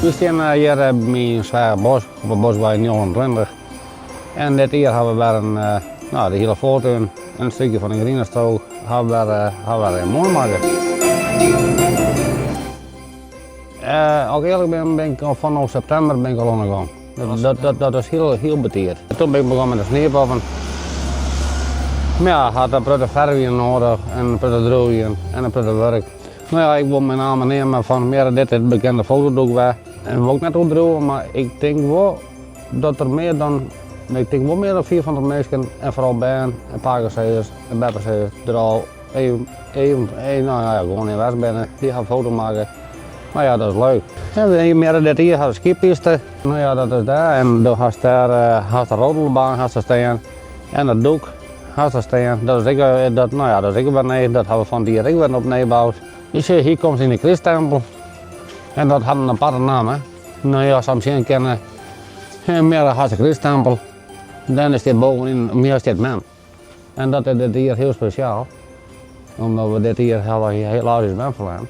We staan hier bij een zware bos, op een bosweg 29. En dit hier hebben we weer de hele voortuin en een stukje van de Grienerstrook hebben we mooi maken. Als ik eerlijk ben ik al vanaf september ben ik al aan de gang. Dat is heel beteerd. Toen ben ik begonnen met de sneeuwpoppen. Maar ja, had een prettig verven nodig en een prettig drooien en een prettig werk. Nou ja, ik wil mijn naam nemen van meer dit het bekende fotodoek weg. En we wil ook net opdrogen, maar ik denk wel dat er meer dan, meer dan 400 mensen en vooral bijen en paardenzeers en bepperzeers er al gewoon in West binnen, die gaan foto maken. Nou ja, dat is leuk. En meer dan dit hier had een skipiste. Nou ja, dat is daar. En dan had de rodelbaan staan en dat doek staan. Dat is ik weer nee, dat hebben we van die ring weer opgebouwd. Je ziet, hier komt in de Christtempel. En dat had een aparte naam. Hè. Nou ja, soms zien kennen. Meer had de Christtempel. Dan is dit bovenin, meer is dit man. En dat is dit hier heel speciaal. Omdat we dit hier heel oud is man verlaan.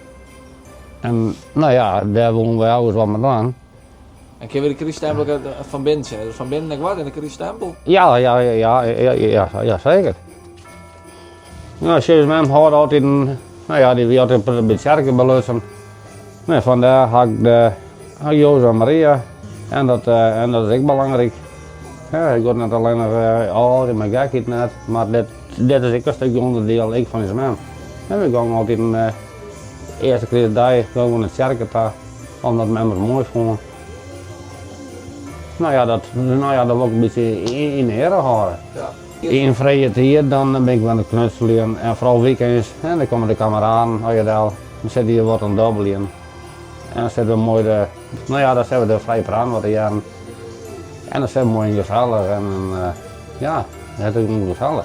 En nou ja, daar wonen wij ouders wat met aan. En kun je de Christtempel van binnen zijn? Dus van binnen naar wat in de Christtempel? Ja, zeker. Nou, zoals mijn had altijd die wil altijd een beetje sterker beluisteren. Nee, vandaar had ik Jozef en Maria en dat is ook belangrijk. Ja, ik word niet alleen nog in mijn gekheid net, maar dit is ook een stukje onderdeel van zijn man. En we gaan altijd de eerste keer dag gaan we naar het kerk toe, omdat men het mooi vond. Nou ja, dat wil ik een beetje in de heren houden. Ja. In vrije tijd dan ben ik aan het knutselen en vooral weekends. En dan komen de kameraden uit dan zitten hier wat een dubbel in. En dan zitten we mooi dan zijn we de vrije praten wat jaren. En dan zijn we mooi en gezellig en het is ook gezellig.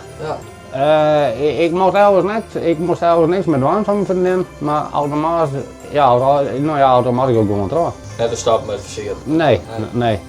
Ja. Ik moest eigenlijk niks met waan van mijn vriendin, maar automatisch, automatisch ook gewoon trouw. Net een stap met versierd. Nee.